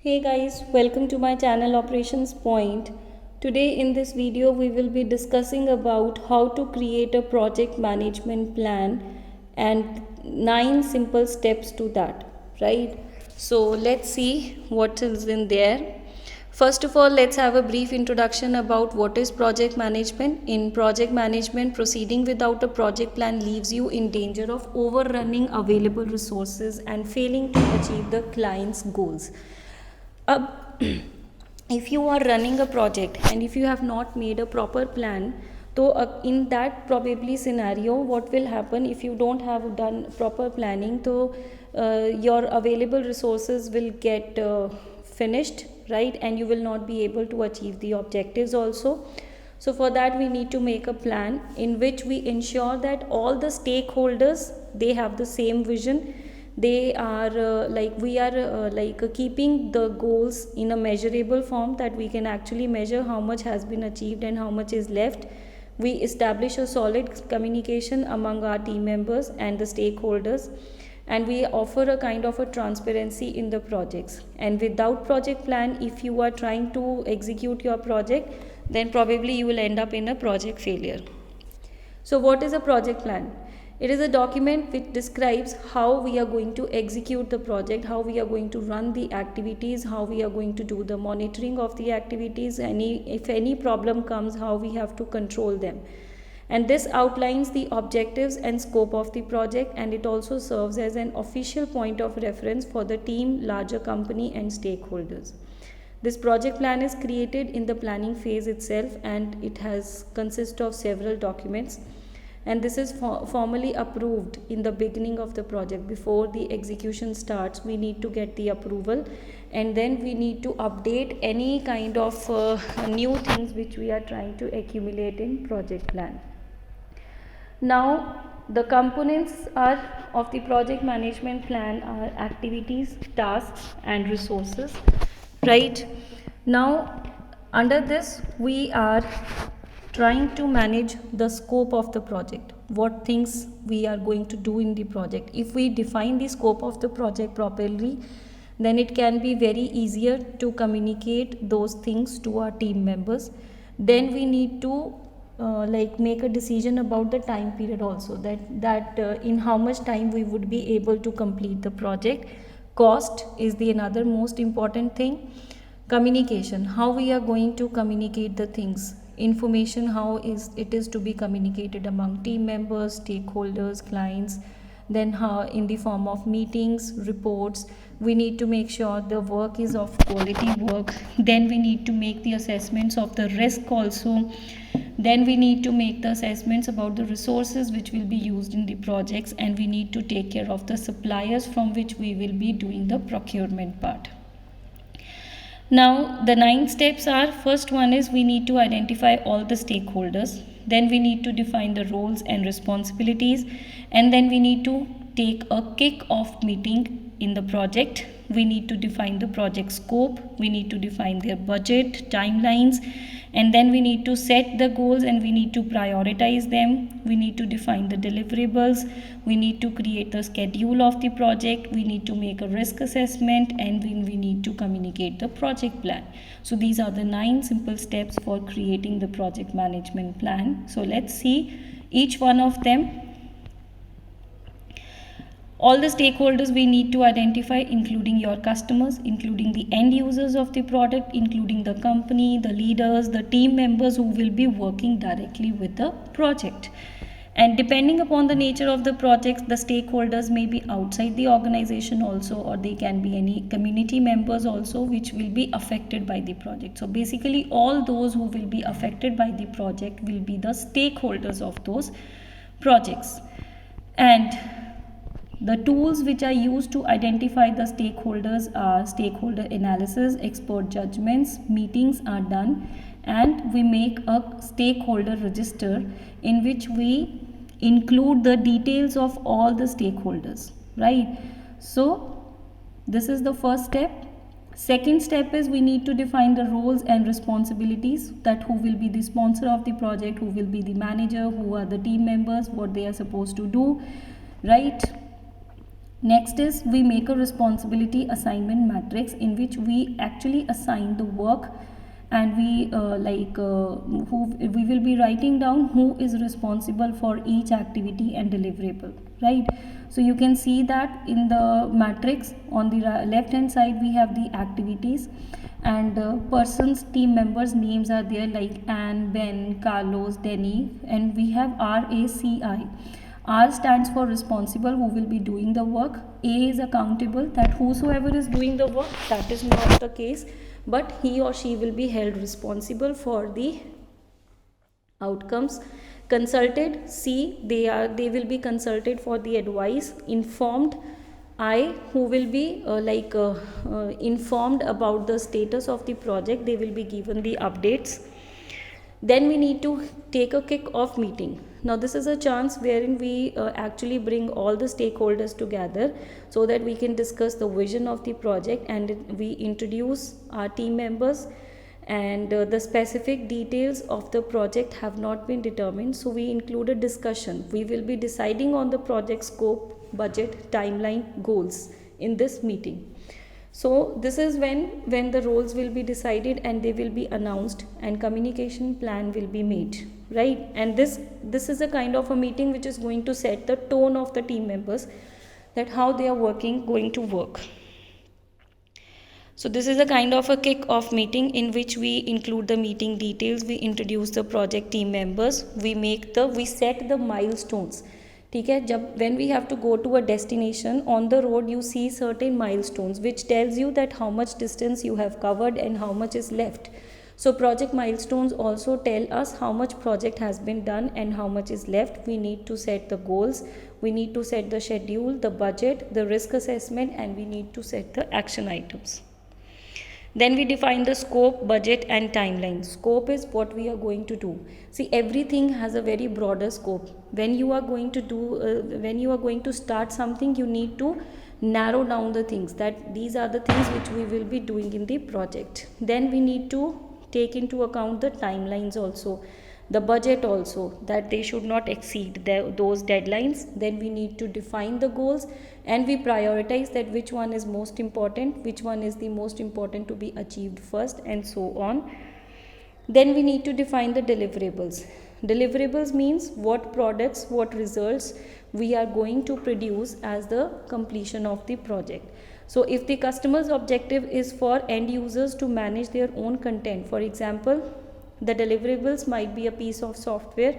Hey guys, welcome to my channel Operations Point. Today in this video we will be discussing about how to create a project management plan and 9 simple steps to that, right? So let's see what is in there. First of all, let's have a brief introduction about what is project management. In project management, proceeding without a project plan leaves you in danger of overrunning available resources and failing to achieve the client's goals. Uh, if you are running a project and if you have not made a proper plan, so in that probably scenario, what will happen if you don't have done proper planning? So your available resources will get finished, right? And you will not be able to achieve the objectives also. So for that we need to make a plan in which we ensure that all the stakeholders, they have the same vision. They are we are keeping the goals in a measurable form, that we can actually measure how much has been achieved and how much is left. We establish a solid communication among our team members and the stakeholders, and we offer a kind of a transparency in the projects. And without project plan, if you are trying to execute your project, then probably you will end up in a project failure. So what is a project plan? It is a document which describes how we are going to execute the project, how we are going to run the activities, how we are going to do the monitoring of the activities, if any problem comes, how we have to control them. And this outlines the objectives and scope of the project, and it also serves as an official point of reference for the team, larger company and stakeholders. This project plan is created in the planning phase itself, and it has consists of several documents, and this is formally approved in the beginning of the project. Before the execution starts, we need to get the approval, and then we need to update any kind of new things which we are trying to accumulate in project plan. Now the components are of the project management plan are activities, tasks and resources, right? Now under this we are trying to manage the scope of the project, what things we are going to do in the project. If we define the scope of the project properly, then it can be very easier to communicate those things to our team members. Then we need to make a decision about the time period also, that in how much time we would be able to complete the project. Cost is the another most important thing. Communication, how we are going to communicate the things, information, how is it is to be communicated among team members, stakeholders, clients. Then how in the form of meetings, reports, we need to make sure the work is of quality work. Then we need to make the assessments of the risk also. Then we need to make the assessments about the resources which will be used in the projects, and we need to take care of the suppliers from which we will be doing the procurement part. Now the 9 steps are, first one is we need to identify all the stakeholders, then we need to define the roles and responsibilities, and then we need to take a kick-off meeting in the project. We need to define the project scope, we need to define their budget, timelines, and then we need to set the goals and we need to prioritize them. We need to define the deliverables, we need to create the schedule of the project, we need to make a risk assessment, and we need to communicate the project plan. So these are the 9 simple steps for creating the project management plan. So let's see each one of them. All the stakeholders we need to identify, including your customers, including the end users of the product, including the company, the leaders, the team members who will be working directly with the project. And depending upon the nature of the projects, the stakeholders may be outside the organization also, or they can be any community members also which will be affected by the project. So basically all those who will be affected by the project will be the stakeholders of those projects. And the tools which are used to identify the stakeholders are stakeholder analysis, expert judgments, meetings are done, and we make a stakeholder register in which we include the details of all the stakeholders, right? So this is the first step. Second step is we need to define the roles and responsibilities, that who will be the sponsor of the project, who will be the manager, who are the team members, what they are supposed to do, right? Next is we make a responsibility assignment matrix in which we actually assign the work, and we who we will be writing down who is responsible for each activity and deliverable, right? So you can see that in the matrix on the left hand side we have the activities, and persons team members names are there like Anne, Ben, Carlos, Denny, and we have RACI. R stands for responsible, who will be doing the work. A is accountable, that whosoever is doing the work, that is not the case, but he or she will be held responsible for the outcomes. Consulted, C, they will be consulted for the advice. Informed, I, who will be informed about the status of the project, they will be given the updates. Then we need to take a kick-off meeting. Now this is a chance wherein we actually bring all the stakeholders together so that we can discuss the vision of the project, and we introduce our team members, and the specific details of the project have not been determined, so we include a discussion. We will be deciding on the project scope, budget, timeline, goals in this meeting. So this is when the roles will be decided and they will be announced, and communication plan will be made, right? And this is a kind of a meeting which is going to set the tone of the team members, that how they are going to work. So this is a kind of a kick-off meeting in which we include the meeting details, we introduce the project team members, we set the milestones. ठीक है, जब when we have to go to a destination on the road, you see certain milestones which tells you that how much distance you have covered and how much is left. So project milestones also tell us how much project has been done and how much is left. We need to set the goals, we need to set the schedule, the budget, the risk assessment, and we need to set the action items. Then we define the scope, budget, and timeline. Scope is what we are going to do. See, everything has a very broader scope. When you are going to start something, you need to narrow down the things, that these are the things which we will be doing in the project. Then we need to take into account the timelines also, the budget also, that they should not exceed those deadlines. Then we need to define the goals, and we prioritize that which one is most important, which one is the most important to be achieved first, and so on. Then we need to define the deliverables. Deliverables means what products, what results we are going to produce as the completion of the project. So if the customer's objective is for end users to manage their own content, for example, the deliverables might be a piece of software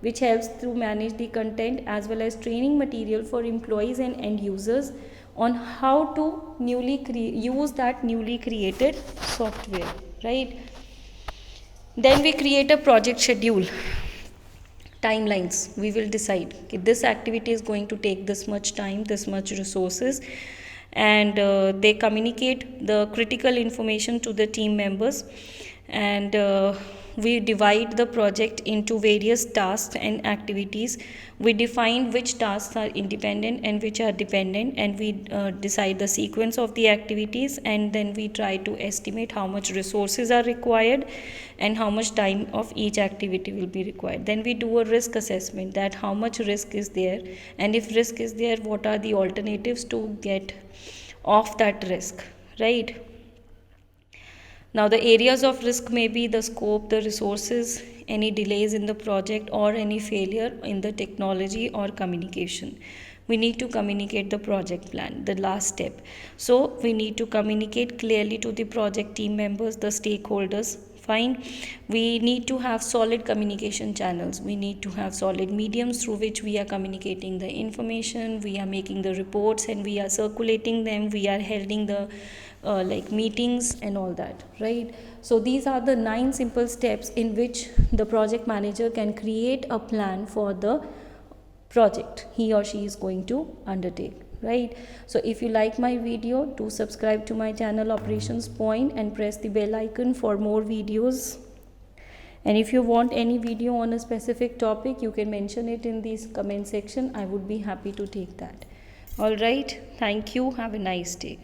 which helps to manage the content as well as training material for employees and end users on how to use that newly created software, right? Then we create a project schedule. Timelines, we will decide this activity is going to take this much time, this much resources, and they communicate the critical information to the team members, and we divide the project into various tasks and activities. We define which tasks are independent and which are dependent, and we decide the sequence of the activities, and then we try to estimate how much resources are required and how much time of each activity will be required. Then we do a risk assessment, that how much risk is there, and if risk is there, what are the alternatives to get off that risk, right? Now the areas of risk may be the scope, the resources, any delays in the project, or any failure in the technology or communication. We need to communicate the project plan, the last step. So we need to communicate clearly to the project team members, the stakeholders. Fine. We need to have solid communication channels. We need to have solid mediums through which we are communicating the information, we are making the reports, and we are circulating them, we are holding the meetings and all that, right? So these are the 9 simple steps in which the project manager can create a plan for the project he or she is going to undertake, right? So if you like my video, do subscribe to my channel Operations Point and press the bell icon for more videos. And if you want any video on a specific topic, you can mention it in this comment section. I would be happy to take that. All right, thank you, have a nice day.